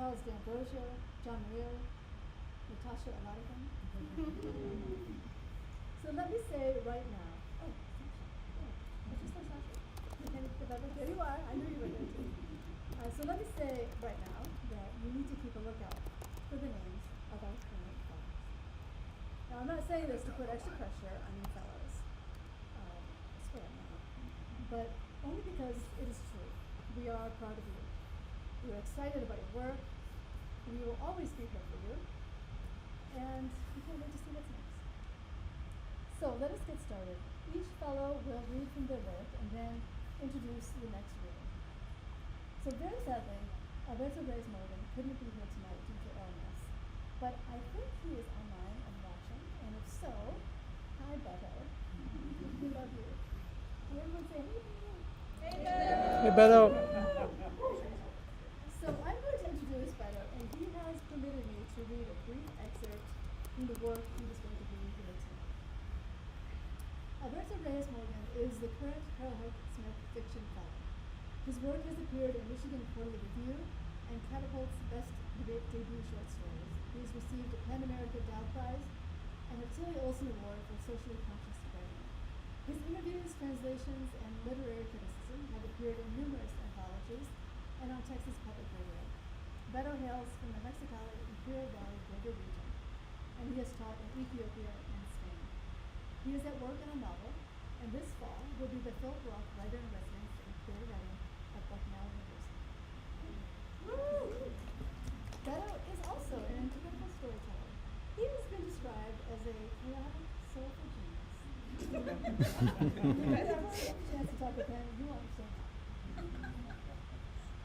Charles D'Ambrosio, John Muir, Natasha, a lot of them. So let me say right now, oh, Sasha, there you are, I knew you were there too. So let me say right now that you need to keep a lookout for the names of our current fellows. Now I'm not saying this to put extra pressure on you fellows, I swear I'm not, but only because it is true. We are proud of you. We are excited about your work, and we will always be here for you, and we can't wait to see what's next. So let us get started. Each fellow will read from their work and then introduce the next reader. So very sadly, Alberto Reyes Morgan couldn't be here tonight due to illness, but I think he is online and watching, and if so, hi Beto. We love you. Can everyone say hey Beto? Hey Beto! Hey Beto! So I'm going to introduce Beto, and he has permitted me to read a brief excerpt from the work he was going to read here tonight. Alberto Reyes Morgan is the current Harold Smith Fiction Fellow. His work has appeared in Michigan Quarterly Review and Catapult's Best Debut Short Stories. He has received a PEN America Dow Prize and a Tilly Olson Award for Socially Conscious Writing. His interviews, translations, and literary criticism have appeared in numerous anthologies and on Texas Public Radio. Beto hails from the Mexicali Imperial Valley Greater Region, and he has taught in Ethiopia and Spain. He is at work on a novel, and this fall will be the Phil Roth Writer-in-Residence in Creative Writing at Bucknell University. Woo! Beto is also an incredible storyteller. He has been described as a chaotic, soulful genius. If you ever get a chance to talk with him, you will understand that.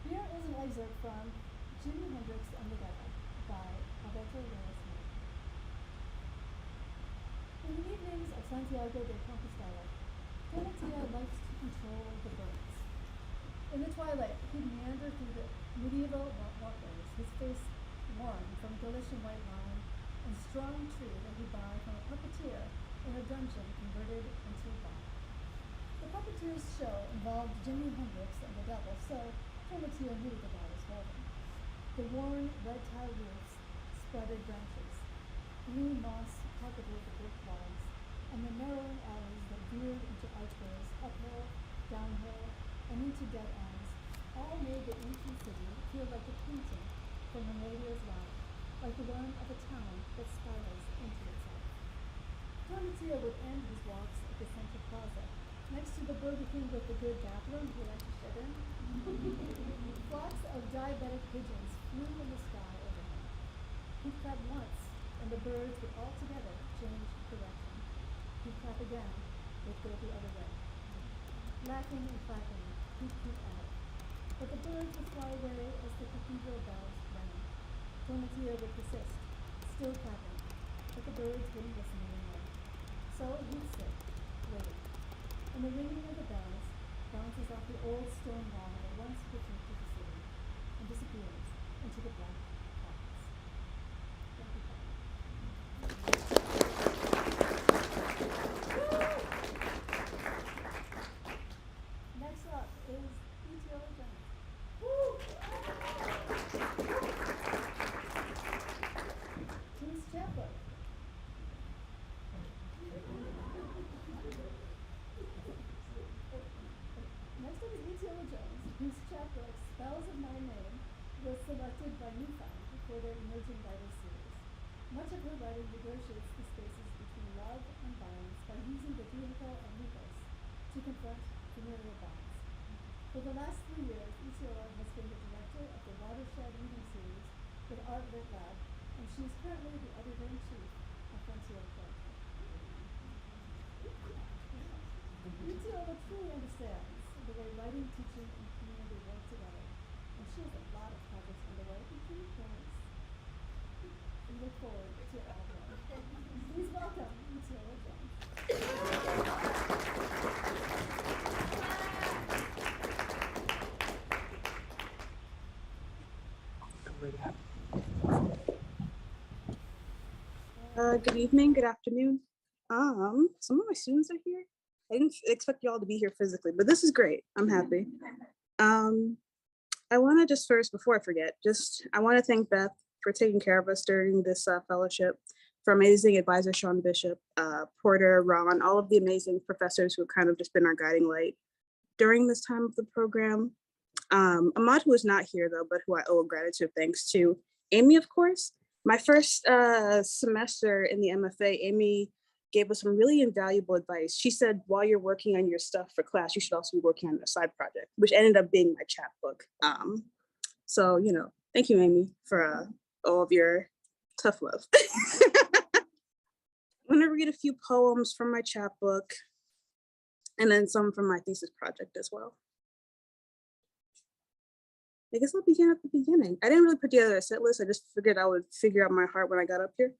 Here is an excerpt from Jimi Hendrix and the Devil by Alberto Reyes Morgan. In the evenings of Santiago de Compostela, Tomatia likes to control the birds. In the twilight, he'd meander through the medieval walkways, his face warm from Galician white wine and strong tree that he'd buy from a puppeteer in a dungeon converted into a bar. The puppeteer's show involved Jimi Hendrix and the Devil, so Tomatia knew the bar was golden. The worn red tile roofs spreaded branches, green moss carpeted the brick walls, and the narrowing alleys that veered into archways, uphill, downhill, and into dead ends, all made the ancient city feel like a painting from Remedia's life, like the one of a town that spirals into itself. Tomatia would end his walks at the Central Plaza, next to the Burger King with the good bathroom he liked to sit in. Flocks of diabetic pigeons flew in the sky overhead. He'd clap once, and the birds would all together change direction. He'd clap again, they'd go the other way. Laughing and clapping, he'd keep at it. But the birds would fly away as the cathedral bells rang. Tomatia would persist, still clapping, but the birds wouldn't listen anymore. So he'd sit, waiting. And the ringing of the bells bounces off the old stone wall that once protected the city and disappears into the black clouds. Thank you, Father. Next up is E.T.O. Jones. Who's Chapler? Next up is E.T.O. Jones, whose chapbook, Spells of My Name, was selected by Newfound for their Emerging Writers series. Much of her writing negotiates the spaces between love and violence by using the vehicle of mythos to confront familiar bonds. For the last 3 years, E.T.O. has been the director of the Watershed Reading Series with Art Lit Lab, and she is currently the editor-in-chief of Frontier Poetry. E.T.O. truly understands the way writing, teaching, and community work together, and she has a lot of projects underway, including poems. We look forward to all of them. Please welcome E.T.O. Jones. Good evening, good afternoon. Some of my students are here. I didn't expect you all to be here physically, but this is great. I'm happy. I want to just first, before I forget, I want to thank Beth for taking care of us during this fellowship, for amazing advisor Sean Bishop, Porter, Ron, all of the amazing professors who have kind of just been our guiding light during this time of the program. Ahmad, who is not here though, but who I owe gratitude thanks to. Amy, of course. My first semester in the MFA, Amy gave us some really invaluable advice. She said, while you're working on your stuff for class, you should also be working on a side project, which ended up being my chapbook. So, you know, thank you, Amy, for all of your tough love. I'm gonna read a few poems from my chapbook and then some from my thesis project as well. I guess I'll begin at the beginning. I didn't really put together a set list. I just figured I would figure out my heart when I got up here.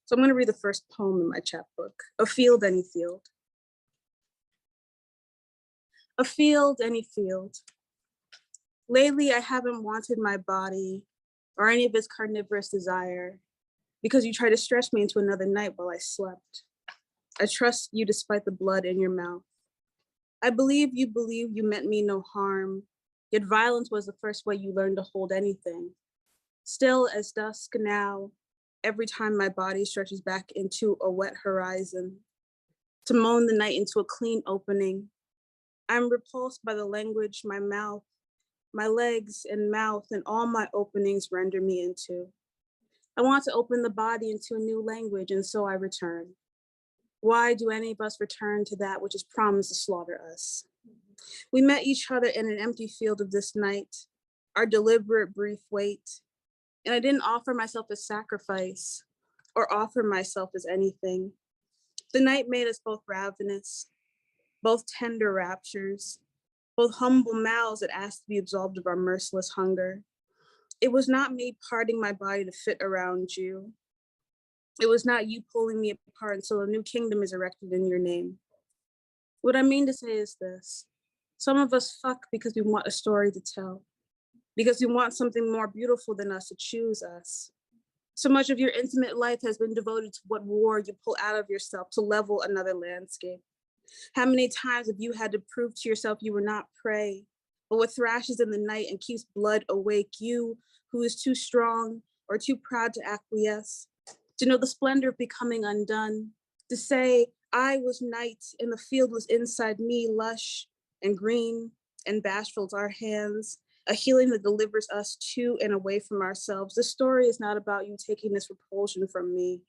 So I'm going to read the first poem in my chapbook, A Field, Any Field. A field, any field. Lately, I haven't wanted my body or any of its carnivorous desire because you tried to stretch me into another night while I slept. I trust you despite the blood in your mouth. I believe you meant me no harm, yet violence was the first way you learned to hold anything. Still as dusk now, every time my body stretches back into a wet horizon, to moan the night into a clean opening, I'm repulsed by the language my mouth, my legs and mouth and all my openings render me into. I want to open the body into a new language, and so I return. Why do any of us return to that which is promised to slaughter us? We met each other in an empty field of this night, our deliberate brief wait, and I didn't offer myself as sacrifice or offer myself as anything. The night made us both ravenous, both tender raptures, both humble mouths that asked to be absolved of our merciless hunger. It was not me parting my body to fit around you. It was not you pulling me apart until a new kingdom is erected in your name. What I mean to say is this. Some of us fuck because we want a story to tell, because we want something more beautiful than us to choose us. So much of your intimate life has been devoted to what war you pull out of yourself to level another landscape. How many times have you had to prove to yourself you were not prey, but what thrashes in the night and keeps blood awake, you who is too strong or too proud to acquiesce, to know the splendor of becoming undone, to say, I was night and the field was inside me, lush and green and bashful as our hands, a healing that delivers us to and away from ourselves. The story is not about you taking this repulsion from me,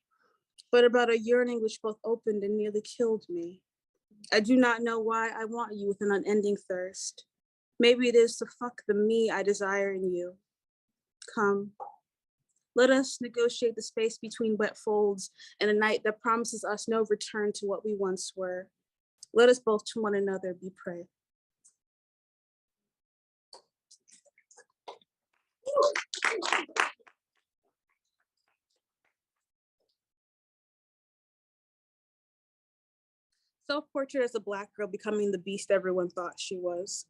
but about a yearning which both opened and nearly killed me. I do not know why I want you with an unending thirst. Maybe it is to fuck the me I desire in you. Come, let us negotiate the space between wet folds and a night that promises us no return to what we once were. Let us both to one another be prey. Self-portrait as a Black girl becoming the beast everyone thought she was.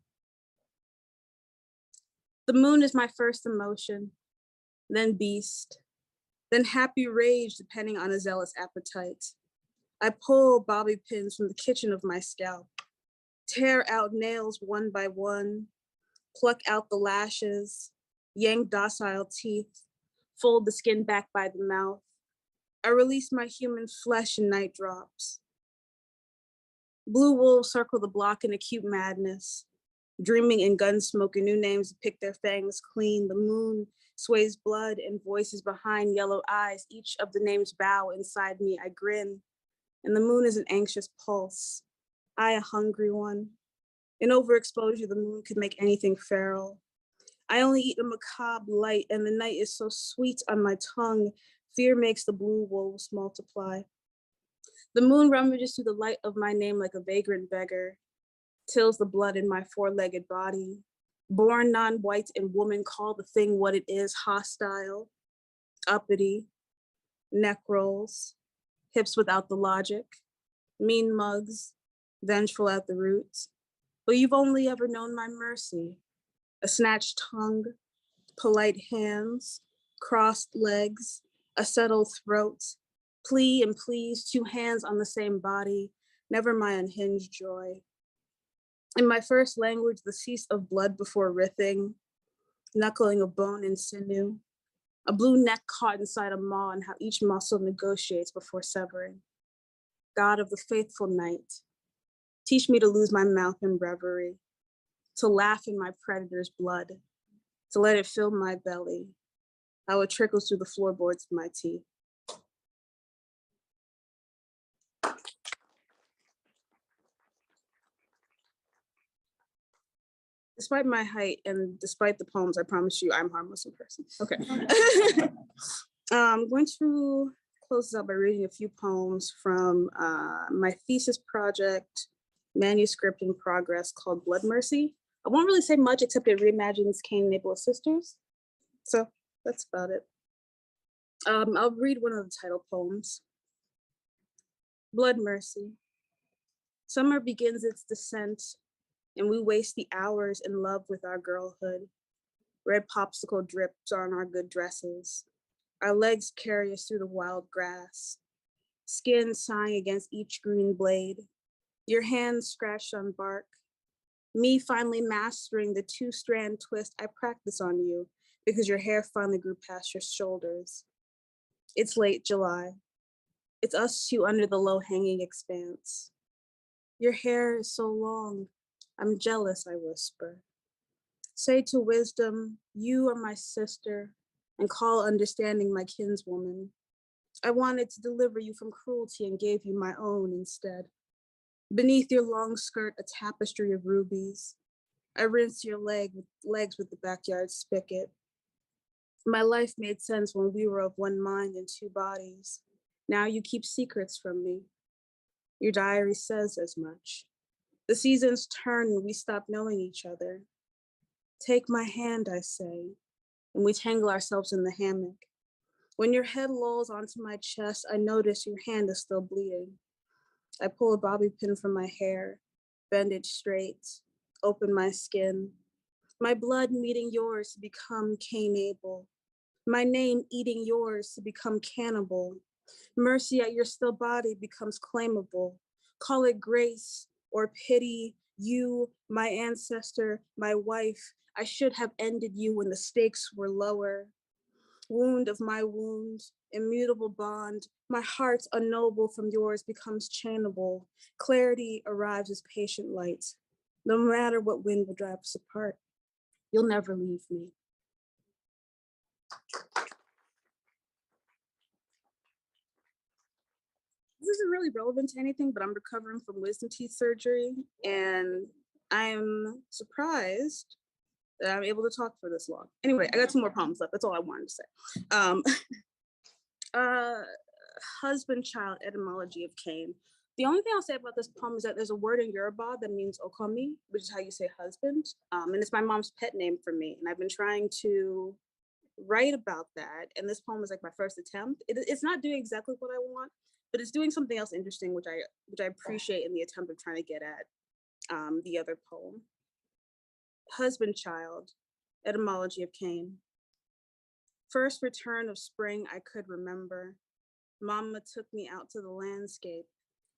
The moon is my first emotion, then beast, then happy rage depending on a zealous appetite. I pull bobby pins from the kitchen of my scalp, tear out nails one by one, pluck out the lashes, yank docile teeth, fold the skin back by the mouth. I release my human flesh in night drops. Blue wolves circle the block in acute madness, dreaming in gun smoke and new names to pick their fangs clean. The moon sways blood and voices behind yellow eyes. Each of the names bow inside me. I grin, and the moon is an anxious pulse. I a hungry one. In overexposure, the moon could make anything feral. I only eat a macabre light, and the night is so sweet on my tongue. Fear makes the blue wolves multiply. The moon rummages through the light of my name like a vagrant beggar, tills the blood in my four-legged body. Born non-white and woman call the thing what it is, hostile, uppity, neck rolls, hips without the logic, mean mugs, vengeful at the roots. But you've only ever known my mercy, a snatched tongue, polite hands, crossed legs, a settled throat, plea and please, two hands on the same body, never my unhinged joy. In my first language, the cease of blood before writhing, knuckling of bone and sinew, a blue neck caught inside a maw and how each muscle negotiates before severing. God of the faithful night, teach me to lose my mouth in reverie, to laugh in my predator's blood, to let it fill my belly, how it trickles through the floorboards of my teeth. Despite my height and despite the poems, I promise you I'm harmless in person. Okay. I'm going to close this out by reading a few poems from my thesis project, manuscript in progress called Blood Mercy. I won't really say much except it reimagines Cain and Abel's sisters. So that's about it. I'll read one of the title poems. Blood Mercy. Summer begins its descent, and we waste the hours in love with our girlhood. Red popsicle drips on our good dresses. Our legs carry us through the wild grass. Skin sighing against each green blade. Your hands scratched on bark. Me finally mastering the 2-strand twist I practice on you because your hair finally grew past your shoulders. It's late July. It's us two under the low-hanging expanse. Your hair is so long. I'm jealous, I whisper. Say to wisdom, you are my sister, and call understanding my kinswoman. I wanted to deliver you from cruelty and gave you my own instead. Beneath your long skirt, a tapestry of rubies. I rinse your legs with the backyard spigot. My life made sense when we were of one mind and 2 bodies. Now you keep secrets from me. Your diary says as much. The seasons turn and we stop knowing each other. Take my hand, I say, and we tangle ourselves in the hammock. When your head lolls onto my chest, I notice your hand is still bleeding. I pull a bobby pin from my hair, bend it straight, open my skin. My blood meeting yours to become Cain Abel. My name eating yours to become cannibal. Mercy at your still body becomes claimable. Call it grace or pity. You, my ancestor, my wife, I should have ended you when the stakes were lower. Wound of my wound, immutable bond, my heart unknowable from yours becomes chainable. Clarity arrives as patient light. No matter what wind will drive us apart, you'll never leave me. This isn't really relevant to anything, but I'm recovering from wisdom teeth surgery, and I'm surprised that I'm able to talk for this long. Anyway, I got 2 more poems left. That's all I wanted to say. Husband, child, etymology of Cain. The only thing I'll say about this poem is that there's a word in Yoruba that means okomi, which is how you say husband. And it's my mom's pet name for me. And I've been trying to write about that. And this poem is like my first attempt. It's not doing exactly what I want, but it's doing something else interesting, which I appreciate in the attempt of trying to get at the other poem. Husband, child, etymology of Cain. First return of spring I could remember. Mama took me out to the landscape,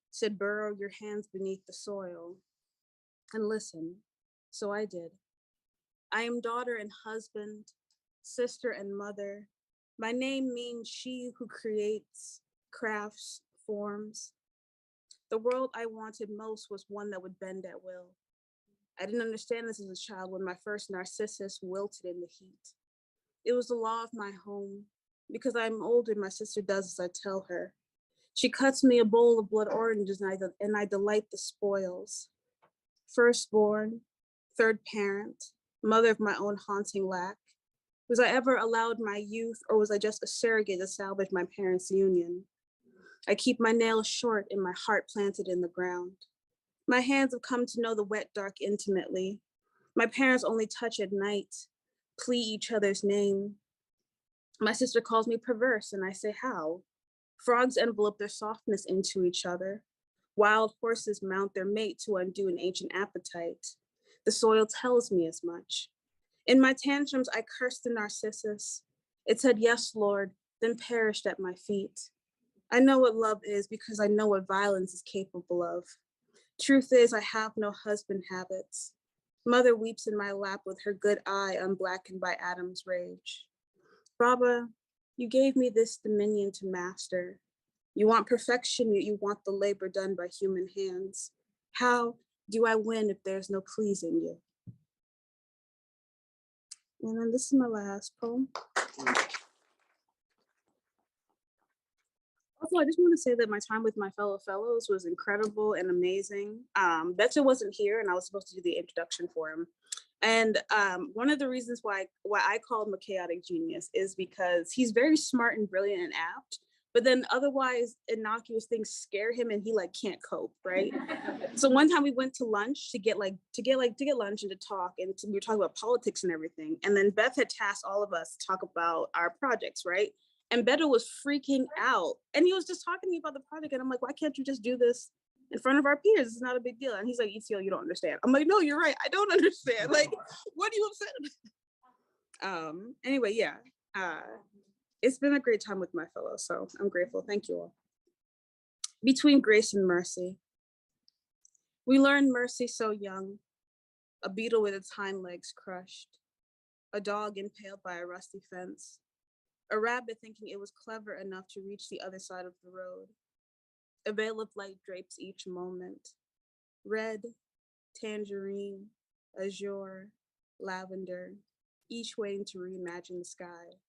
said burrow your hands beneath the soil, and listen. So I did. I am daughter and husband, sister and mother. My name means she who creates, crafts, forms. The world I wanted most was one that would bend at will. I didn't understand this as a child when my first narcissus wilted in the heat. It was the law of my home. Because I'm older, my sister does as I tell her. She cuts me a bowl of blood oranges and I delight the spoils. Firstborn, third parent, mother of my own haunting lack. Was I ever allowed my youth, or was I just a surrogate to salvage my parents' union? I keep my nails short and my heart planted in the ground. My hands have come to know the wet dark intimately. My parents only touch at night, plea each other's name. My sister calls me perverse, and I say, how? Frogs envelope their softness into each other. Wild horses mount their mate to undo an ancient appetite. The soil tells me as much. In my tantrums, I cursed the narcissus. It said, yes, Lord, then perished at my feet. I know what love is because I know what violence is capable of. Truth is, I have no husband habits. Mother weeps in my lap with her good eye unblackened by Adam's rage. Baba, you gave me this dominion to master. You want perfection, yet you want the labor done by human hands. How do I win if there's no pleasing you? And then this is my last poem. Also, I just want to say that my time with my fellow fellows was incredible and amazing. Betcha wasn't here, and I was supposed to do the introduction for him. And one of the reasons why I call him a chaotic genius is because he's very smart and brilliant and apt, but then otherwise innocuous things scare him and he like can't cope, right? So one time we went to lunch to get lunch and to talk, and we were talking about politics and everything. And then Beth had tasked all of us to talk about our projects, right? And Beto was freaking out, and he was just talking to me about the project, and I'm like, why can't you just do this in front of our peers? It's not a big deal. And he's like, ETL, you don't understand. I'm like, no, you're right. I don't understand. Like, what are you upset about? Anyway, yeah. It's been a great time with my fellows, so I'm grateful. Thank you all. Between grace and mercy. We learned mercy so young. A beetle with its hind legs crushed. A dog impaled by a rusty fence. A rabbit thinking it was clever enough to reach the other side of the road. A veil of light drapes each moment. Red, tangerine, azure, lavender, each waiting to reimagine the sky.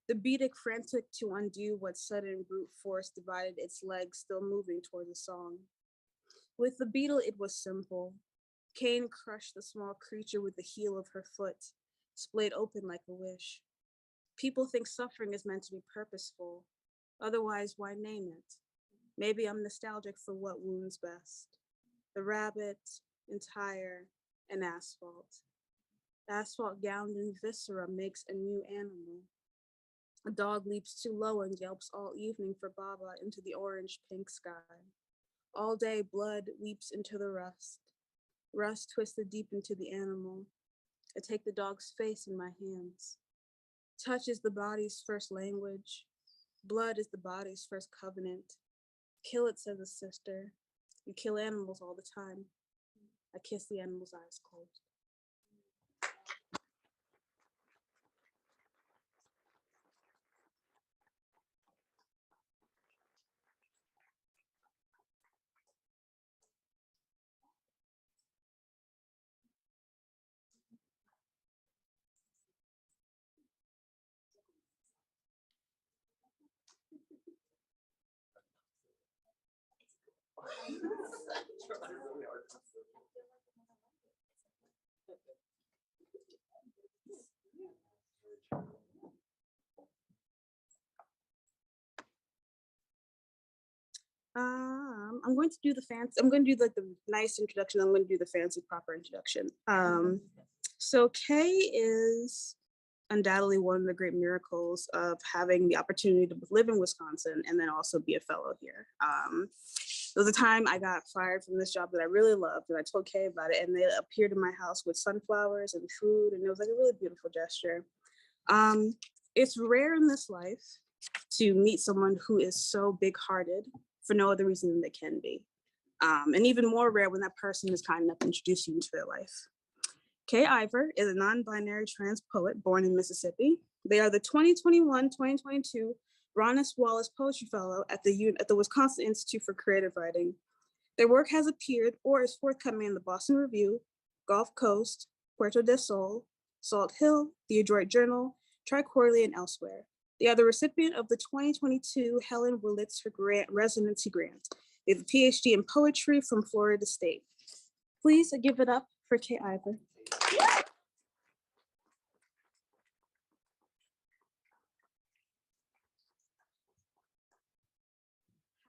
The beetle frantic to undo what sudden brute force divided its legs, still moving toward the song. With the beetle, it was simple. Cain crushed the small creature with the heel of her foot, splayed open like a wish. People think suffering is meant to be purposeful. Otherwise, why name it? Maybe I'm nostalgic for what wounds best. The rabbit, entire, and asphalt. Asphalt gowned in viscera makes a new animal. A dog leaps too low and yelps all evening for Baba into the orange-pink sky. All day, blood weeps into the rust. Rust twisted deep into the animal. I take the dog's face in my hands. Touch is the body's first language. Blood is the body's first covenant. Kill it, says a sister. You kill animals all the time. I kiss the animal's eyes closed. I'm going to do the fancy, I'm going to do like the nice introduction. I'm going to do the fancy proper introduction. So Kay is undoubtedly one of the great miracles of having the opportunity to live in Wisconsin and then also be a fellow here. There was a time I got fired from this job that I really loved, and I told Kay about it, and they appeared in my house with sunflowers and food, and it was like a really beautiful gesture. It's rare in this life to meet someone who is so big-hearted for no other reason than they can be. And even more rare when that person is kind enough to introduce you into their life. Kay Ivor is a non-binary trans poet born in Mississippi. They are the 2021-2022 Ronis Wallace Poetry Fellow at the Wisconsin Institute for Creative Writing. Their work has appeared or is forthcoming in the Boston Review, Gulf Coast, Puerto del Sol, Salt Hill, the Adroit Journal, Tri-Quarterly, and elsewhere. They are the recipient of the 2022 Helen Wurlitzer Residency Grant. They have a PhD in poetry from Florida State. Please give it up for Kay Ivor.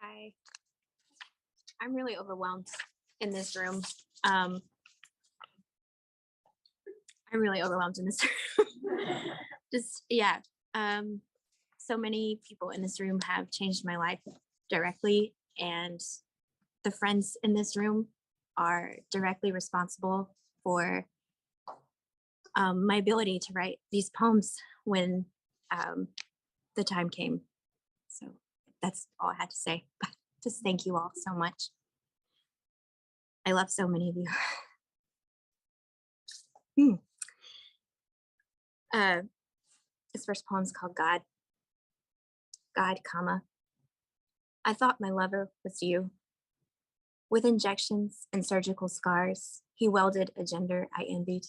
Hi. I'm really overwhelmed in this room. I'm really overwhelmed in this room. Just, yeah. So many people in this room have changed my life directly, and the friends in this room are directly responsible for my ability to write these poems when the time came. So that's all I had to say. Just thank you all so much. I love so many of you. Hmm. This first poem is called God. God, comma. I thought my lover was you. With injections and surgical scars, he welded a gender I envied.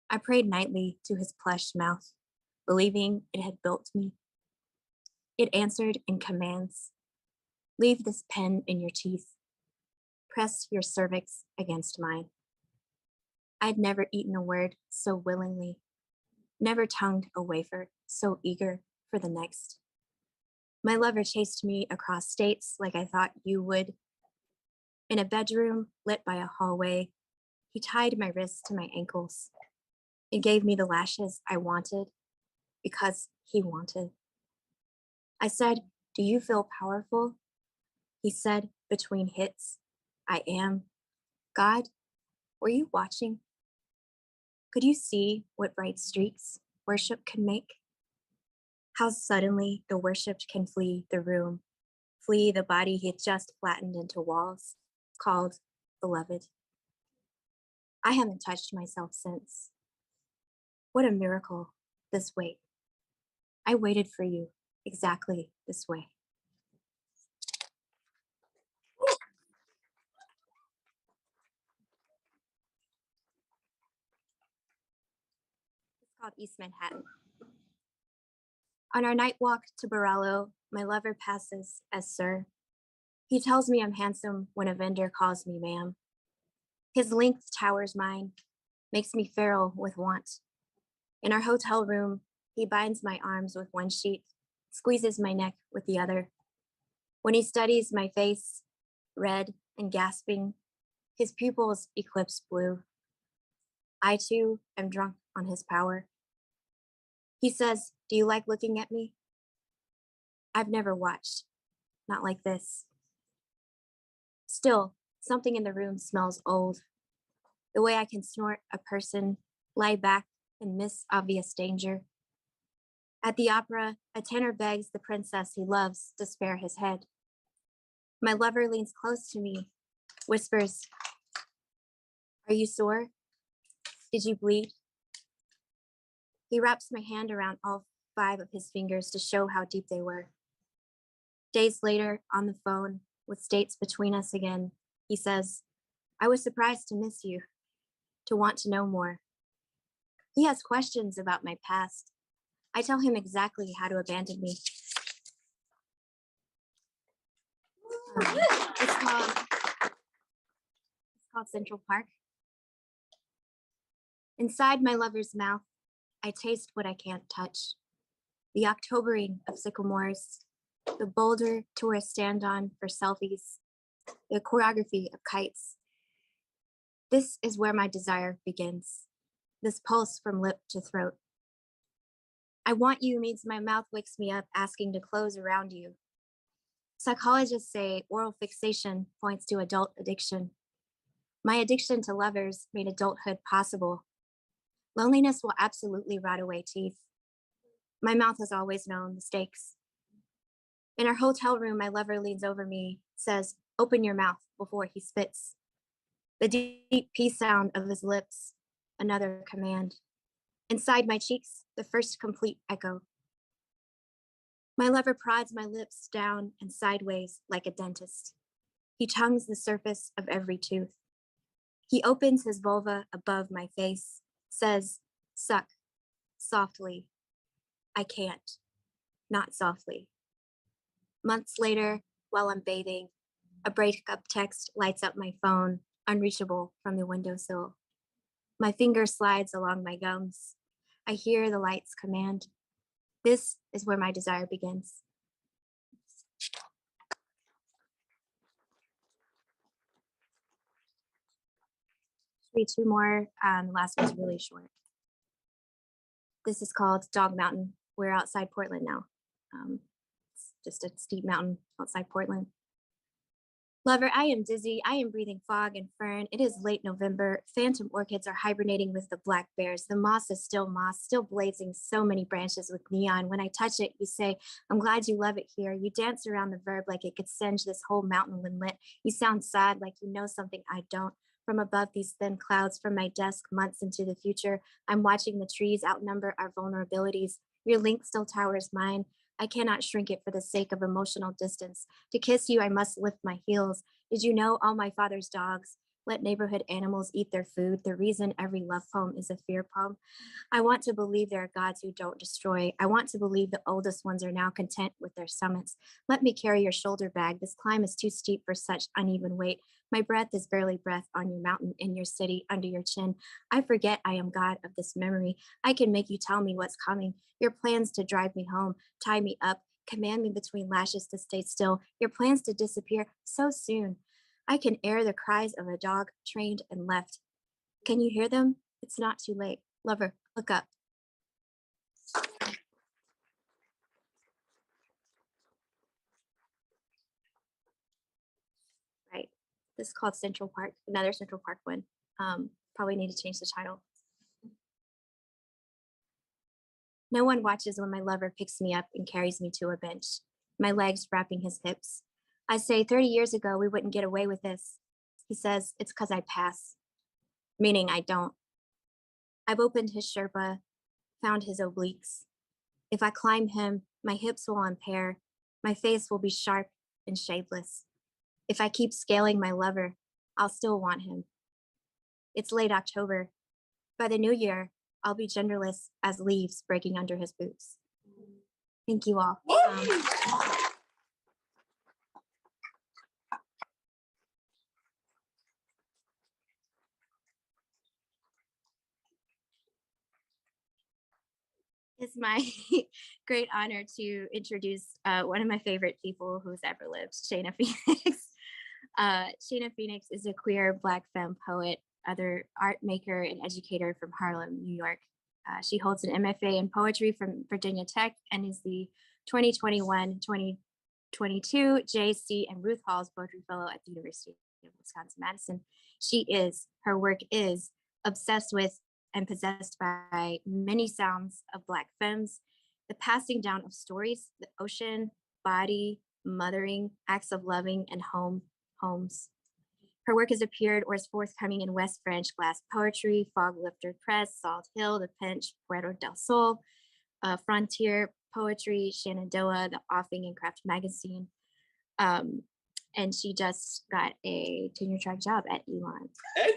I prayed nightly to his plush mouth, believing it had built me. It answered in commands. Leave this pen in your teeth. Press your cervix against mine. I'd never eaten a word so willingly, never tongued a wafer so eager for the next. My lover chased me across states like I thought you would. In a bedroom lit by a hallway, he tied my wrists to my ankles. It gave me the lashes I wanted because he wanted. I said, do you feel powerful? He said between hits, I am. God, were you watching? Could you see what bright streaks worship can make? How suddenly the worshipped can flee the room, flee the body he had just flattened into walls, called beloved. I haven't touched myself since. What a miracle, this wait. I waited for you exactly this way. It's called East Manhattan. On our night walk to Barello, my lover passes as sir. He tells me I'm handsome when a vendor calls me ma'am. His length towers mine, makes me feral with want. In our hotel room, he binds my arms with one sheet, squeezes my neck with the other. When he studies my face, red and gasping, his pupils eclipse blue. I too am drunk on his power. He says, do you like looking at me? I've never watched, not like this. Still, something in the room smells old. The way I can snort a person, lie back and miss obvious danger. At the opera, a tenor begs the princess he loves to spare his head. My lover leans close to me, whispers, are you sore? Did you bleed? He wraps my hand around all 5 of his fingers to show how deep they were. Days later, on the phone, with states between us again, he says, I was surprised to miss you, to want to know more. He has questions about my past. I tell him exactly how to abandon me. It's called Central Park. Inside my lover's mouth, I taste what I can't touch. The Octobering of sycamores, the boulder tourists stand on for selfies, the choreography of kites. This is where my desire begins, this pulse from lip to throat. I want you means my mouth wakes me up asking to close around you. Psychologists say oral fixation points to adult addiction. My addiction to lovers made adulthood possible. Loneliness will absolutely rot away teeth. My mouth has always known the stakes. In our hotel room, my lover leans over me, says, open your mouth before he spits. The deep peace sound of his lips, another command. Inside my cheeks, the first complete echo. My lover prods my lips down and sideways like a dentist. He tongues the surface of every tooth. He opens his vulva above my face, says, suck, softly. I can't, not softly. Months later, while I'm bathing, a breakup text lights up my phone, unreachable from the windowsill. My finger slides along my gums. I hear the lights command. This is where my desire begins. Read 2 more. The last one's really short. This is called Dog Mountain. We're outside Portland now. It's just a steep mountain outside Portland. Lover, I am dizzy. I am breathing fog and fern. It is late November. Phantom orchids are hibernating with the black bears. The moss is still moss, still blazing so many branches with neon. When I touch it, you say, I'm glad you love it here. You dance around the verb like it could singe this whole mountain when lit. You sound sad like you know something I don't. From above these thin clouds, from my desk, months into the future, I'm watching the trees outnumber our vulnerabilities. Your link still towers mine. I cannot shrink it for the sake of emotional distance. To kiss you, I must lift my heels. Did you know all my father's dogs let neighborhood animals eat their food? The reason every love poem is a fear poem. I want to believe there are gods who don't destroy. I want to believe the oldest ones are now content with their summits. Let me carry your shoulder bag. This climb is too steep for such uneven weight. My breath is barely breath on your mountain, in your city, under your chin. I forget I am God of this memory. I can make you tell me what's coming. Your plans to drive me home, tie me up, command me between lashes to stay still. Your plans to disappear so soon. I can air the cries of a dog trained and left. Can you hear them? It's not too late. Lover, look up. Right. This is called Central Park, another Central Park one. Probably need to change the title. No one watches when my lover picks me up and carries me to a bench, my legs wrapping his hips. I say, 30 years ago, we wouldn't get away with this. He says, it's because I pass, meaning I don't. I've opened his Sherpa, found his obliques. If I climb him, my hips will impair, my face will be sharp and shadeless. If I keep scaling my lover, I'll still want him. It's late October. By the new year, I'll be genderless as leaves breaking under his boots. Thank you all. It's my great honor to introduce one of my favorite people who's ever lived, Shayna Phoenix. Shayna Phoenix is a queer Black femme poet, other art maker and educator from Harlem, New York. She holds an MFA in poetry from Virginia Tech and is the 2021-2022 J.C. and Ruth Hall's Poetry Fellow at the University of Wisconsin-Madison. Her work is obsessed with and possessed by many sounds of Black femmes, the passing down of stories, the ocean, body, mothering, acts of loving, and homes. Her work has appeared or is forthcoming in West French Glass Poetry, Fog Lifter Press, Salt Hill, The Pinch, Puerto del Sol, Frontier Poetry, Shenandoah, The Offing, and Craft Magazine. And she just got a tenure track job at Elon. Okay.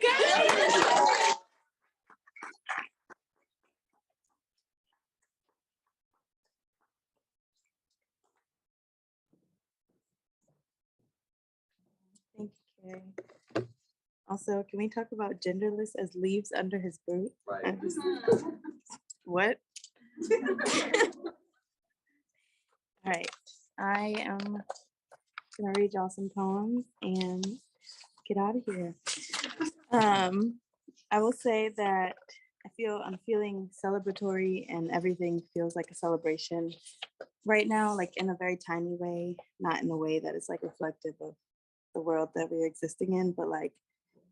Thank you, Carrie. Also, can we talk about genderless as leaves under his boot? Right. What? All right. I am gonna read y'all some poems and get out of here. I will say that I'm feeling celebratory and everything feels like a celebration right now, like in a very tiny way, not in a way that is like reflective of the world that we're existing in, but like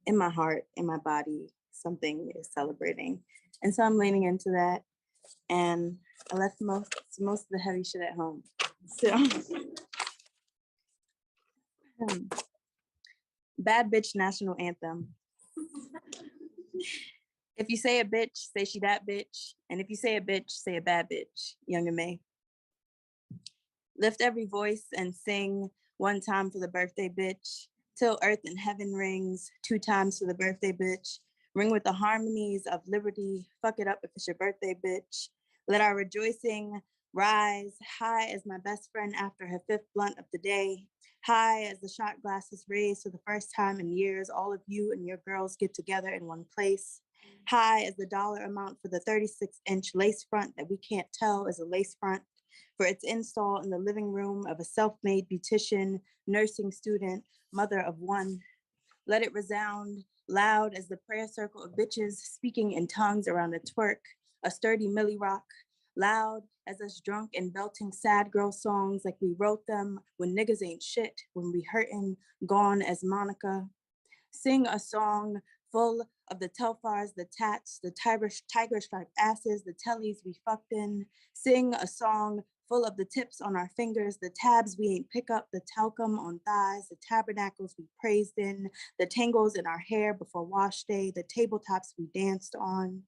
in my heart, in my body, something is celebrating. And so I'm leaning into that. And I left most of the heavy shit at home. So Bad Bitch National Anthem. If you say a bitch, say she that bitch. And if you say a bitch, say a bad bitch, Young and May. Lift every voice and sing one time for the birthday bitch, till earth and heaven rings 2 times for the birthday bitch. Ring with the harmonies of liberty. Fuck it up if it's your birthday bitch. Let our rejoicing rise high as my best friend after her 5th blunt of the day. High as the shot glass is raised for the first time in years. All of you and your girls get together in one place. High as the dollar amount for the 36-inch lace front that we can't tell is a lace front, for its install in the living room of a self-made beautician, nursing student, mother of one. Let it resound loud as the prayer circle of bitches speaking in tongues around a twerk, a sturdy millie rock. loud as us drunk and belting sad girl songs like we wrote them when niggas ain't shit, when we hurtin', gone as Monica. Sing a song full of the telfars, the tats, the tiger striped asses, the tellies we fucked in. Sing a song full of the tips on our fingers, the tabs we ain't pick up, the talcum on thighs, the tabernacles we praised in, the tangles in our hair before wash day, the tabletops we danced on.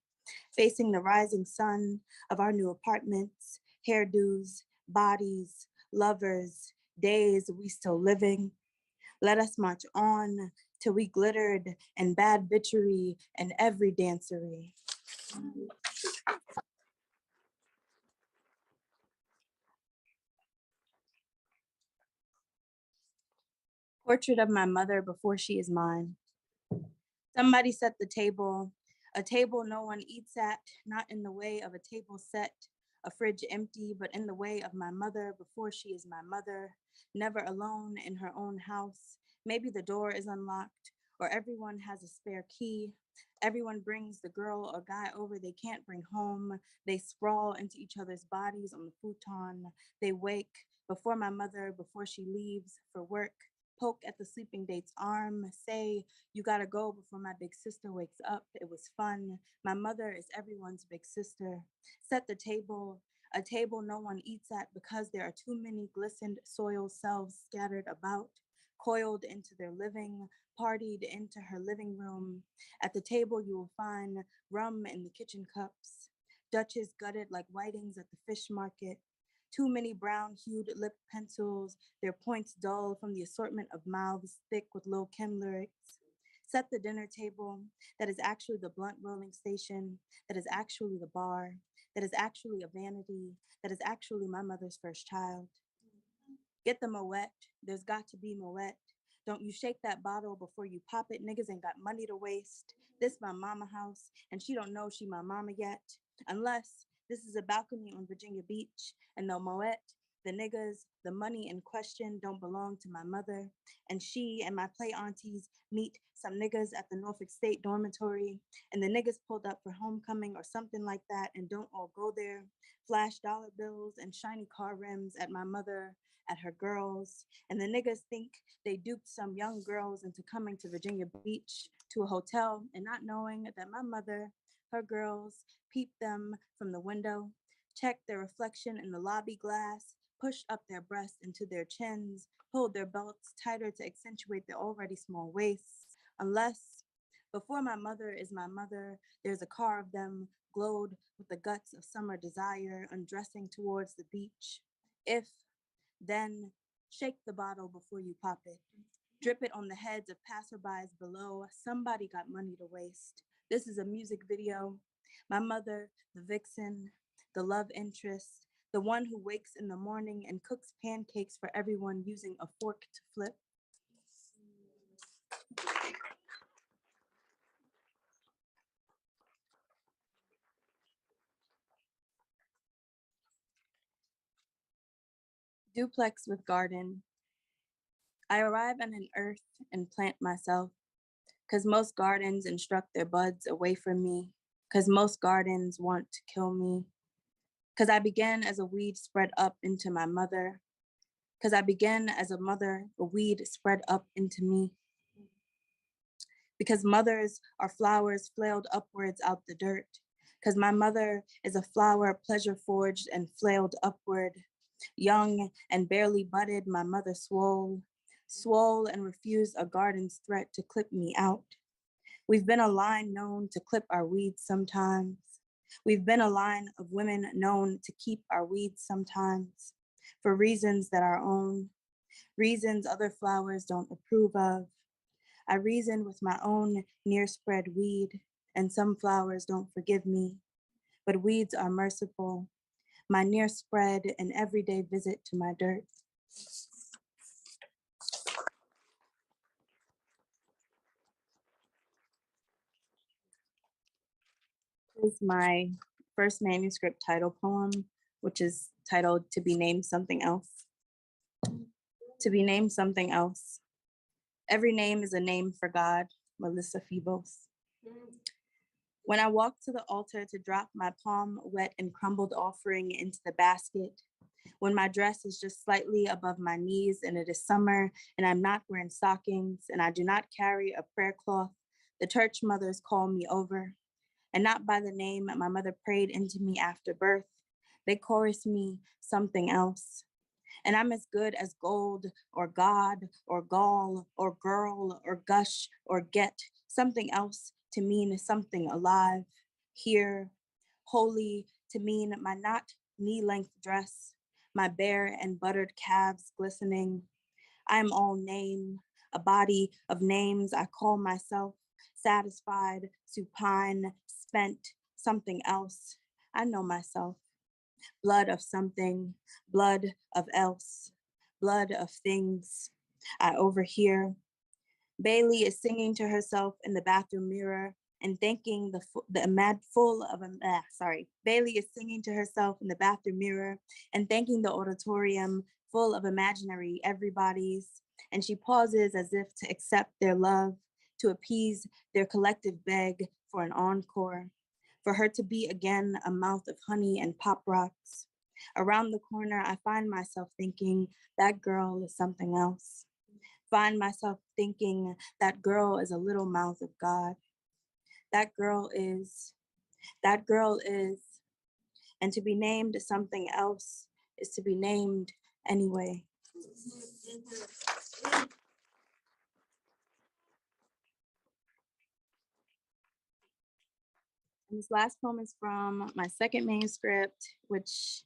Facing the rising sun of our new apartments, hairdos, bodies, lovers, days we still living. Let us march on till we glittered and bad bitchery and every dancery. Portrait of my mother before she is mine. Somebody set the table, a table no one eats at, not in the way of a table set, a fridge empty, but in the way of my mother before she is my mother, never alone in her own house. Maybe the door is unlocked, or everyone has a spare key. Everyone brings the girl or guy over they can't bring home. They sprawl into each other's bodies on the futon. They wake before my mother, before she leaves for work. Poke at the sleeping date's arm, say, you gotta go before my big sister wakes up. It was fun. My mother is everyone's big sister. Set the table, a table no one eats at because there are too many glistened soil selves scattered about, coiled into their living, partied into her living room. At the table, you will find rum in the kitchen cups, Dutches gutted like whitings at the fish market, too many brown-hued lip pencils, their points dull from the assortment of mouths thick with Lil' Kim lyrics. Set the dinner table that is actually the blunt rolling station, that is actually the bar, that is actually a vanity, that is actually my mother's first child. Get the Moet, there's got to be Moet. Don't you shake that bottle before you pop it, niggas ain't got money to waste. This my mama house, and she don't know she my mama yet. Unless this is a balcony on Virginia Beach, and the Moet, the niggas, the money in question don't belong to my mother, and she and my play aunties meet some niggas at the Norfolk State dormitory, and the niggas pulled up for homecoming or something like that and don't all go there. Flash dollar bills and shiny car rims at my mother, at her girls, and the niggas think they duped some young girls into coming to Virginia Beach to a hotel and not knowing that my mother, her girls, peeped them from the window, checked their reflection in the lobby glass, pushed up their breasts into their chins, pulled their belts tighter to accentuate their already small waists. Unless, before my mother is my mother, there's a car of them glowed with the guts of summer desire, undressing towards the beach. If, then, shake the bottle before you pop it. Drip it on the heads of passerbys below. Somebody got money to waste. This is a music video. My mother, the vixen, the love interest, the one who wakes in the morning and cooks pancakes for everyone using a fork to flip. Duplex with garden. I arrive on an earth and plant myself, because most gardens instruct their buds away from me, because most gardens want to kill me, because I began as a weed spread up into my mother, because I began as a mother, a weed spread up into me, because mothers are flowers flailed upwards out the dirt, because my mother is a flower pleasure forged and flailed upward. Young and barely budded, my mother swole and refused a garden's threat to clip me out. We've been a line known to clip our weeds sometimes. We've been a line of women known to keep our weeds sometimes, for reasons that are our own, reasons other flowers don't approve of. I reason with my own near spread weed, and some flowers don't forgive me, but weeds are merciful. My near spread and everyday visit to my dirt. This is my first manuscript title poem, which is titled To Be Named Something Else. To be named something else. Every name is a name for God, Melissa Phoebos. When I walk to the altar to drop my palm wet and crumbled offering into the basket, when my dress is just slightly above my knees and it is summer and I'm not wearing stockings and I do not carry a prayer cloth, the church mothers call me over, and not by the name my mother prayed into me after birth. They chorus me something else. And I'm as good as gold or God or gall or girl or gush or get, something else to mean something alive, here, holy to mean my not knee-length dress, my bare and buttered calves glistening. I'm all name, a body of names I call myself, satisfied, supine, spent, something else. I know myself. Blood of something, blood of else, blood of things. I overhear. Bailey is singing to herself in the bathroom mirror and thanking Bailey is singing to herself in the bathroom mirror and thanking the auditorium full of imaginary everybody's. And she pauses as if to accept their love, to appease their collective beg for an encore, for her to be again a mouth of honey and pop rocks. Around the corner, I find myself thinking that girl is something else. Find myself thinking that girl is a little mouth of God. That girl is, and to be named something else is to be named anyway. And this last poem is from my second manuscript, which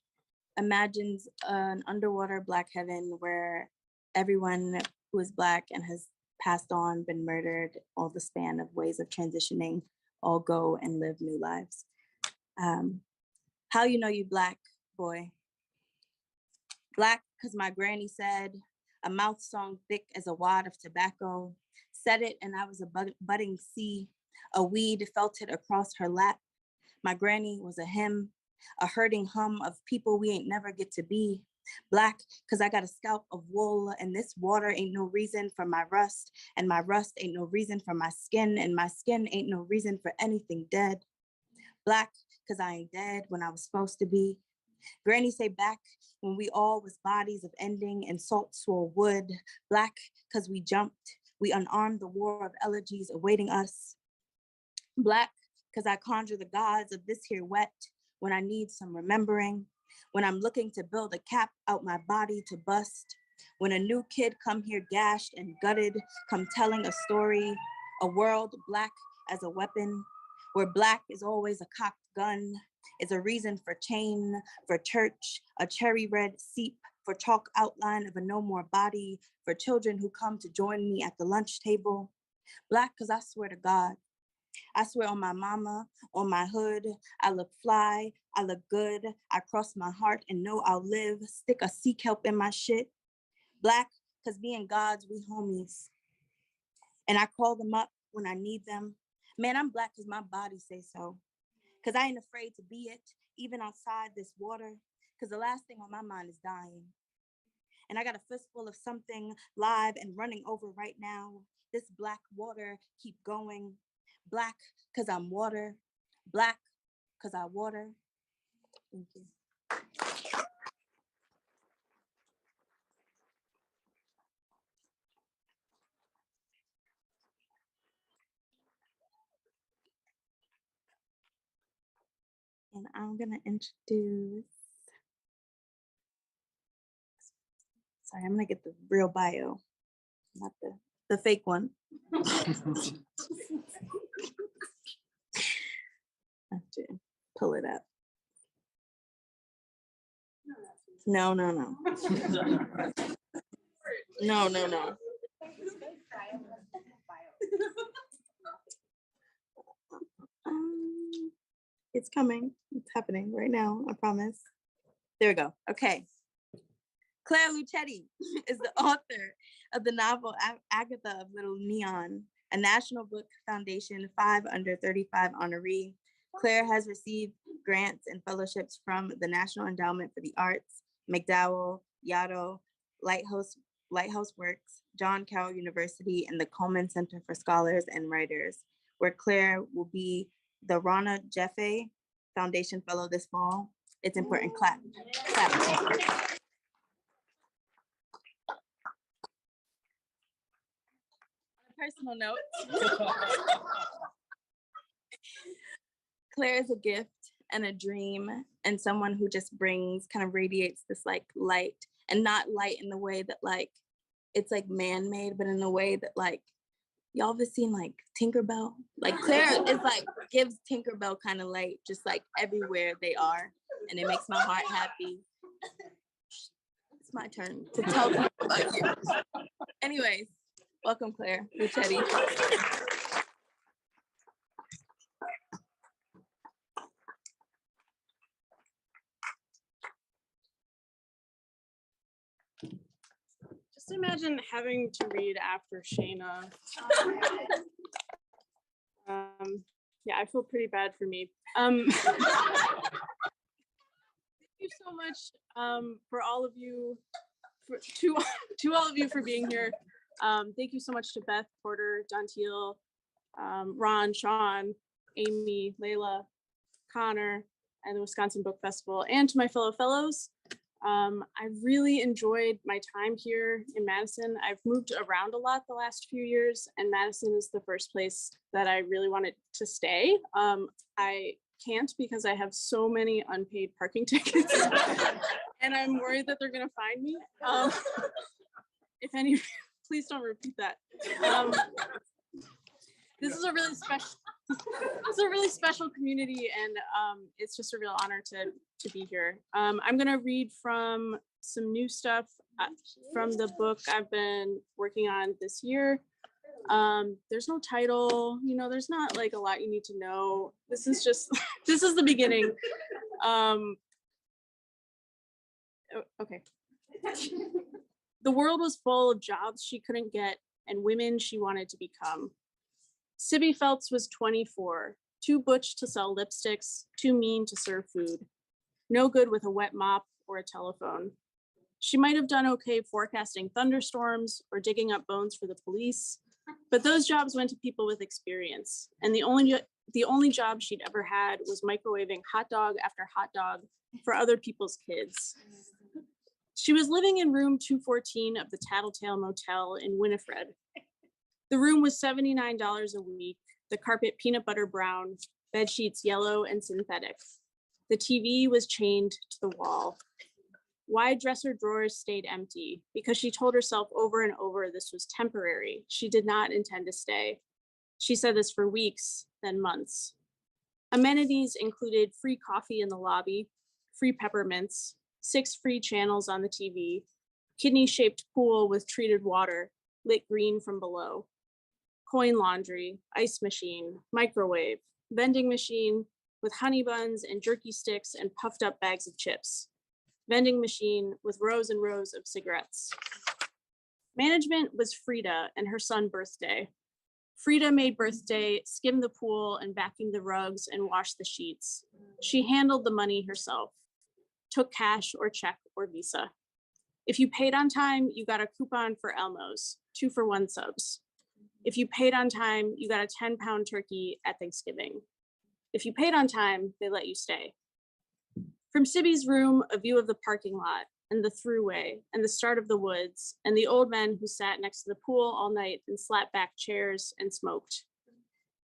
imagines an underwater Black heaven where everyone who is Black and has passed on, been murdered, all the span of ways of transitioning, all go and live new lives. How you know you Black, boy? Black, because my granny said, a mouth song thick as a wad of tobacco, said it and I was a budding sea, a weed felt it across her lap. My granny was a hymn, a hurting hum of people we ain't never get to be. Black, because I got a scalp of wool, and this water ain't no reason for my rust, and my rust ain't no reason for my skin, and my skin ain't no reason for anything dead. Black, because I ain't dead when I was supposed to be. Granny say back when we all was bodies of ending and salt swole wood. Black, because we jumped, we unarmed the war of elegies awaiting us. Black, because I conjure the gods of this here wet when I need some remembering, when I'm looking to build a cap out my body to bust, when a new kid come here gashed and gutted, come telling a story, a world Black as a weapon, where Black is always a cocked gun, is a reason for chain, for church, a cherry red seep, for chalk outline of a no more body, for children who come to join me at the lunch table. Black, because I swear to God, I swear on my mama, on my hood, I look fly, I look good, I cross my heart and know I'll live, stick a sea kelp in my shit. Black, because being gods, we homies. And I call them up when I need them. Man, I'm Black because my body say so. Because I ain't afraid to be it, even outside this water, because the last thing on my mind is dying. And I got a fistful of something live and running over right now. This Black water keep going. Black, because I'm water. Black, because I water. Thank you. And I'm gonna introduce, sorry, I'm gonna get the real bio, not the fake one. I have to pull it up. No. No. It's coming. It's happening right now, I promise. There we go. Okay. Claire Luchetti is the author of the novel Agatha of Little Neon, a National Book Foundation 5 under 35 honoree. Claire has received grants and fellowships from the National Endowment for the Arts, McDowell, Yaddo, Lighthouse Works, John Carroll University, and the Coleman Center for Scholars and Writers, where Claire will be the Rana Jeffe Foundation Fellow this fall. It's important. Clap. Clap. Personal note, Claire is a gift and a dream and someone who just brings, kind of radiates this like light, and not light in the way that like it's like man-made, but in a way that like y'all ever seen like Tinkerbell? Like Claire is like gives Tinkerbell kind of light just like everywhere they are, and it makes my heart happy. It's my turn to tell people about you. Anyways, welcome Claire Luchetti. Just imagine having to read after Shayna. Yeah, I feel pretty bad for me. Thank you so much for all of you, to all of you for being here. Thank you so much to Beth, Porter, Dontiel, Ron, Sean, Amy, Layla, Connor, and the Wisconsin Book Festival, and to my fellow fellows. I've really enjoyed my time here in Madison. I've moved around a lot the last few years, and Madison is the first place that I really wanted to stay. I can't because I have so many unpaid parking tickets, and I'm worried that they're gonna find me. If any, please don't repeat that. This is a really special community, and it's just a real honor to be here. I'm gonna read from some new stuff from the book I've been working on this year. There's no title, you know, there's not like a lot you need to know. This is just, this is the beginning. Okay. The world was full of jobs she couldn't get and women she wanted to become. Sibby Phelps was 24, too butch to sell lipsticks, too mean to serve food. No good with a wet mop or a telephone. She might have done okay forecasting thunderstorms or digging up bones for the police, but those jobs went to people with experience. And the only job she'd ever had was microwaving hot dog after hot dog for other people's kids. She was living in room 214 of the Tattletale Motel in Winifred. The room was $79 a week, the carpet peanut butter brown, bed sheets yellow and synthetic. The TV was chained to the wall. Wide dresser drawers stayed empty because she told herself over and over this was temporary. She did not intend to stay. She said this for weeks, then months. Amenities included free coffee in the lobby, free peppermints, 6 free channels on the TV, kidney-shaped pool with treated water, lit green from below, coin laundry, ice machine, microwave, vending machine with honey buns and jerky sticks and puffed up bags of chips, vending machine with rows and rows of cigarettes. Management was Frida and her son birthday. Frida made birthday, skimmed the pool and vacuumed the rugs and washed the sheets. She handled the money herself, took cash or check or Visa. If you paid on time, you got a coupon for Elmo's, 2-for-1 subs. If you paid on time, you got a 10-pound turkey at Thanksgiving. If you paid on time, they let you stay. From Sibby's room, a view of the parking lot and the throughway and the start of the woods and the old men who sat next to the pool all night and slapped back chairs and smoked.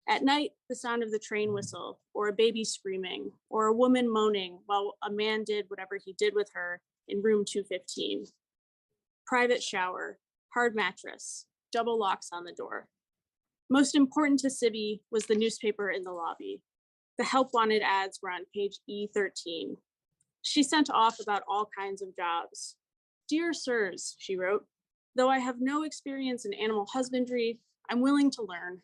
At night, the sound of the train whistle or a baby screaming or a woman moaning while a man did whatever he did with her in room 215. Private shower, hard mattress, double locks on the door. Most important to Sibby was the newspaper in the lobby. The help wanted ads were on page E13. She sent off about all kinds of jobs. Dear sirs, she wrote, though I have no experience in animal husbandry, I'm willing to learn.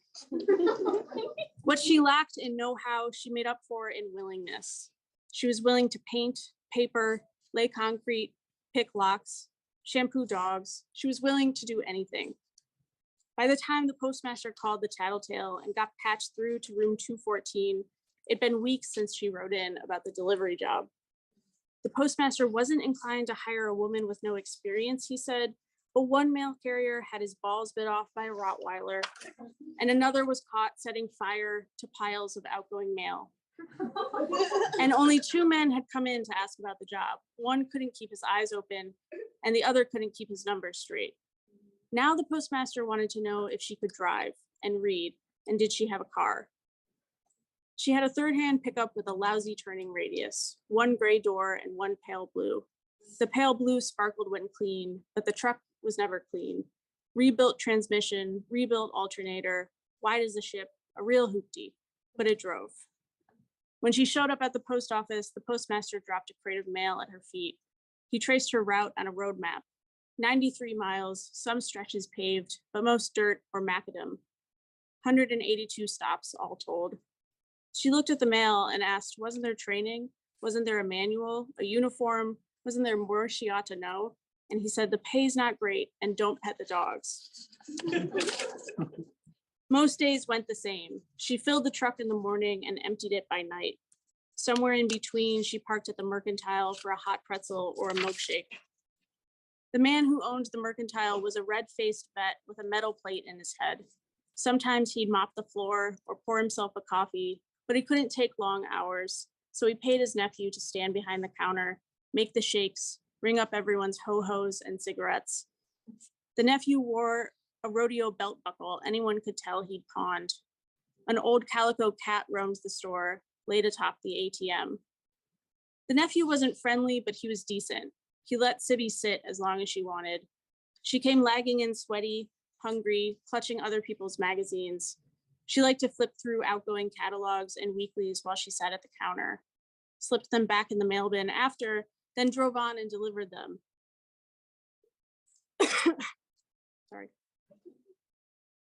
What she lacked in know-how, she made up for in willingness. She was willing to paint, paper, lay concrete, pick locks, shampoo dogs. She was willing to do anything. By the time the postmaster called the Tattletale and got patched through to room 214, it'd been weeks since she wrote in about the delivery job. The postmaster wasn't inclined to hire a woman with no experience, he said, but one mail carrier had his balls bit off by a Rottweiler. and another was caught setting fire to piles of outgoing mail. And only 2 men had come in to ask about the job. One couldn't keep his eyes open, and the other couldn't keep his numbers straight. Now the postmaster wanted to know if she could drive and read, and did she have a car? She had a third-hand pickup with a lousy turning radius, 1 gray door and 1 pale blue. The pale blue sparkled when clean, but the truck was never clean. Rebuilt transmission, rebuilt alternator, wide as a ship, a real hoopty, but it drove. When she showed up at the post office, the postmaster dropped a crate of mail at her feet. He traced her route on a road map. 93 miles, some stretches paved, but most dirt or macadam. 182 stops all told. She looked at the mail and asked, wasn't there training? Wasn't there a manual, a uniform? Wasn't there more she ought to know? And he said, the pay's not great and don't pet the dogs. Most days went the same. She filled the truck in the morning and emptied it by night. Somewhere in between, she parked at the Mercantile for a hot pretzel or a milkshake. The man who owned the Mercantile was a red-faced vet with a metal plate in his head. Sometimes he'd mop the floor or pour himself a coffee, but he couldn't take long hours, so he paid his nephew to stand behind the counter, make the shakes, ring up everyone's ho-hos and cigarettes. The nephew wore a rodeo belt buckle anyone could tell he'd pawned. An old calico cat roamed the store, laid atop the ATM. The nephew wasn't friendly, but he was decent. He let Sibby sit as long as she wanted. She came lagging in sweaty, hungry, clutching other people's magazines. She liked to flip through outgoing catalogs and weeklies while she sat at the counter, slipped them back in the mail bin after, then drove on and delivered them. Sorry.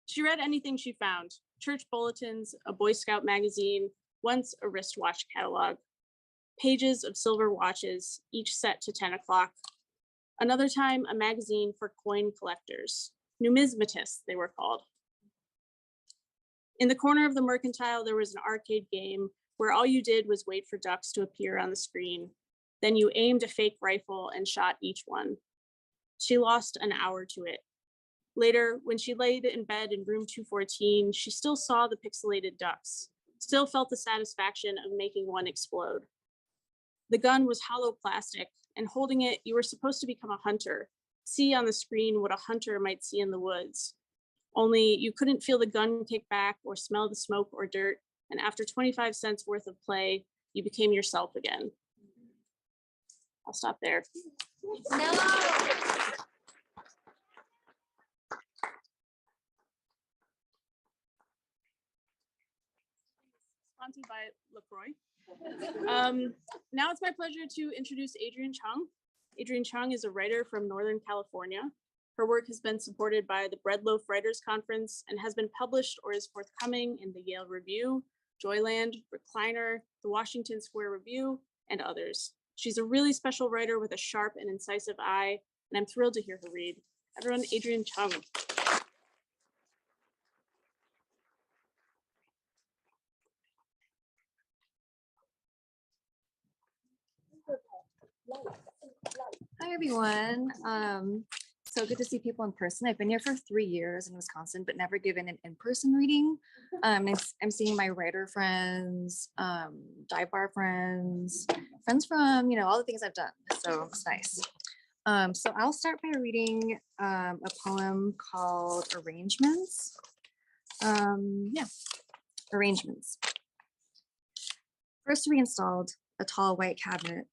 She read anything she found, church bulletins, a Boy Scout magazine, once a wristwatch catalog, pages of silver watches, each set to 10 o'clock. Another time, a magazine for coin collectors, numismatists they were called. In the corner of the Mercantile, there was an arcade game where all you did was wait for ducks to appear on the screen. Then you aimed a fake rifle and shot each one. She lost an hour to it. Later, when she laid in bed in room 214, she still saw the pixelated ducks, still felt the satisfaction of making one explode. The gun was hollow plastic, and holding it, you were supposed to become a hunter, see on the screen what a hunter might see in the woods. Only you couldn't feel the gun kick back or smell the smoke or dirt, and after 25 cents worth of play, you became yourself again. I'll stop there. No. Sponsored by LaCroix. Now it's my pleasure to introduce Adrienne Chung. Adrienne Chung is a writer from Northern California. Her work has been supported by the Bread Loaf Writers Conference and has been published or is forthcoming in the Yale Review, Joyland, Recliner, the Washington Square Review, and others. She's a really special writer with a sharp and incisive eye, and I'm thrilled to hear her read. Everyone, Adrienne Chung. Hi, everyone. So good to see people in person. I've been here for 3 years in Wisconsin, but never given an in-person reading. I'm seeing my writer friends, dive bar friends, friends from, all the things I've done. So it's nice. So I'll start by reading a poem called Arrangements. Arrangements. First, we installed a tall white cabinet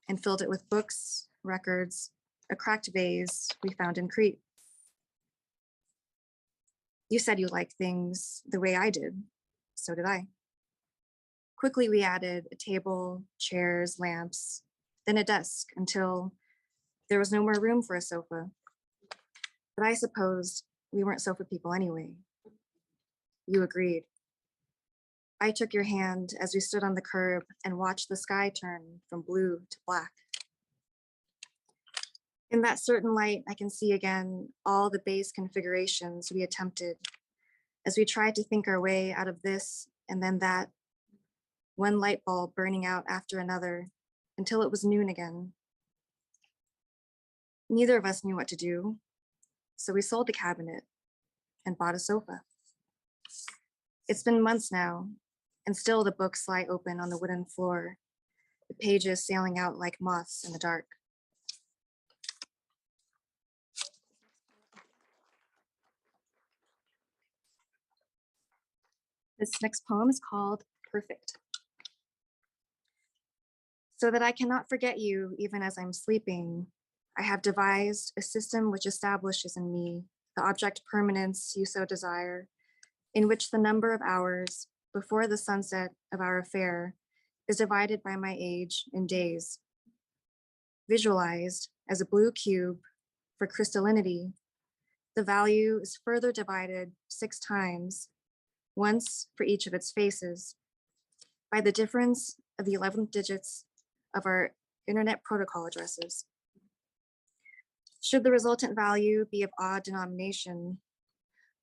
and filled it with books, records, a cracked vase we found in Crete. You said you liked things the way I did. So did I. Quickly, we added a table, chairs, lamps, then a desk until there was no more room for a sofa. But I supposed we weren't sofa people anyway. You agreed. I took your hand as we stood on the curb and watched the sky turn from blue to black. In that certain light, I can see again all the base configurations we attempted as we tried to think our way out of this and then that, one light bulb burning out after another until it was noon again. Neither of us knew what to do, so we sold the cabinet and bought a sofa. It's been months now, and still the books lie open on the wooden floor, the pages sailing out like moths in the dark. This next poem is called Perfect. So that I cannot forget you even as I'm sleeping, I have devised a system which establishes in me the object permanence you so desire, in which the number of hours before the sunset of our affair is divided by my age in days. Visualized as a blue cube for crystallinity, the value is further divided 6 times, once for each of its faces, by the difference of the 11th digits of our internet protocol addresses. Should the resultant value be of odd denomination,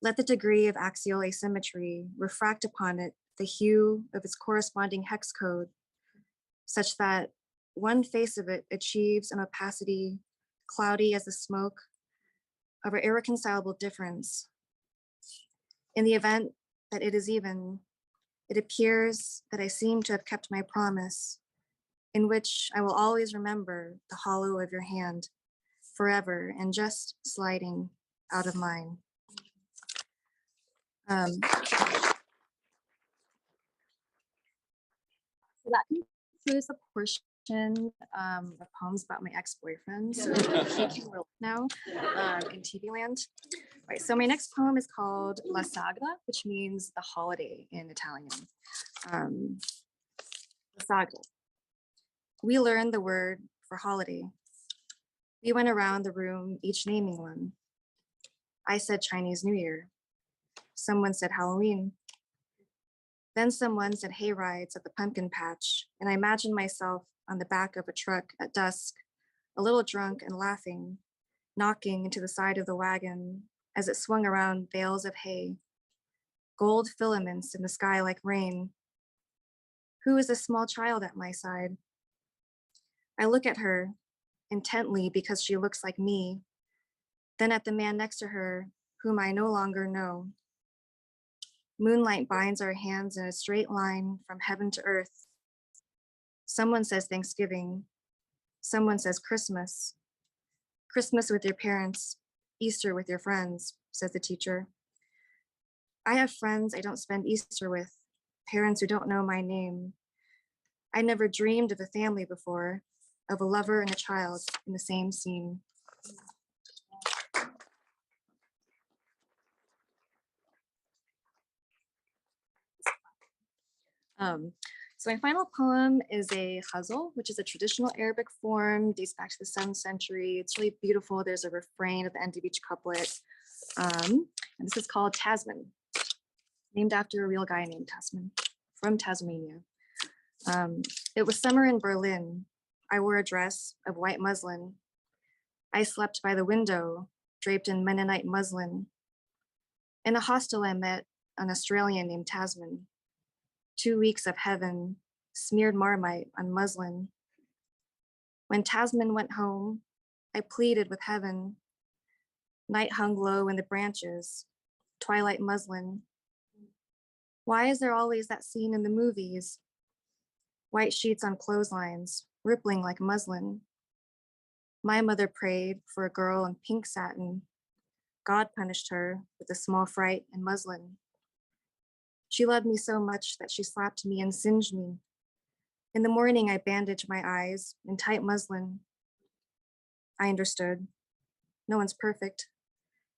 let the degree of axial asymmetry refract upon it the hue of its corresponding hex code, such that one face of it achieves an opacity cloudy as the smoke of an irreconcilable difference. In the event that it is even, it appears that I seem to have kept my promise, in which I will always remember the hollow of your hand forever and just sliding out of mine. So that concludes the portion of poems about my ex-boyfriend. So he can relate now in TV land. All right, so my next poem is called La Sagra, which means the holiday in Italian. La Sagra. We learned the word for holiday. We went around the room, each naming one. I said Chinese New Year. Someone said Halloween. Then someone said hay rides at the pumpkin patch, and I imagined myself on the back of a truck at dusk, a little drunk and laughing, knocking into the side of the wagon as it swung around bales of hay, gold filaments in the sky like rain. Who is this small child at my side? I look at her intently because she looks like me, then at the man next to her, whom I no longer know. Moonlight binds our hands in a straight line from heaven to earth. Someone says Thanksgiving. Someone says Christmas. Christmas with your parents, Easter with your friends, says the teacher. I have friends I don't spend Easter with, parents who don't know my name. I never dreamed of a family before, of a lover and a child in the same scene. So my final poem is a ghazal, which is a traditional Arabic form, dates back to the 7th century. It's really beautiful. There's a refrain at the end of each couplet. And this is called Tasman, named after a real guy named Tasman from Tasmania. It was summer in Berlin. I wore a dress of white muslin. I slept by the window, draped in Mennonite muslin. In a hostel, I met an Australian named Tasman. 2 weeks of heaven, smeared marmite on muslin. When Tasman went home, I pleaded with heaven. Night hung low in the branches, twilight muslin. Why is there always that scene in the movies? White sheets on clotheslines, rippling like muslin. My mother prayed for a girl in pink satin. God punished her with a small fright and muslin. She loved me so much that she slapped me and singed me. In the morning, I bandaged my eyes in tight muslin. I understood. No one's perfect.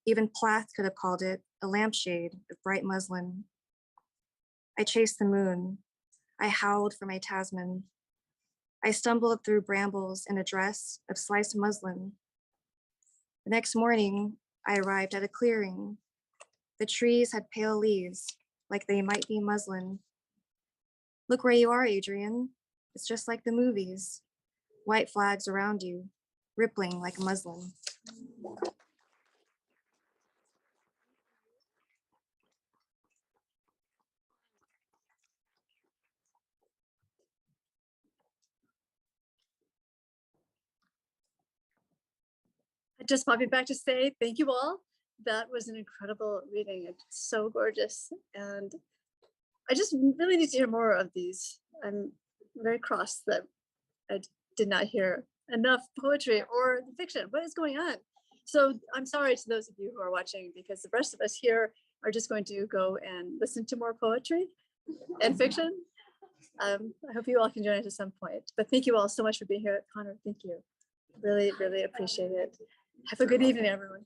Even Plath could have called it a lampshade of bright muslin. I chased the moon. I howled for my Tasman. I stumbled through brambles in a dress of sliced muslin. The next morning, I arrived at a clearing. The trees had pale leaves, like they might be muslin. Look where you are, Adrian. It's just like the movies. White flags around you, rippling like muslin. Just popping back to say thank you all. That was an incredible reading. It's so gorgeous. And I just really need to hear more of these. I'm very cross that I did not hear enough poetry or fiction. What is going on? So I'm sorry to those of you who are watching, because the rest of us here are just going to go and listen to more poetry and fiction. I hope you all can join us at some point. But thank you all so much for being here. Connor, thank you. Really, really appreciate it. Have a good evening, everyone.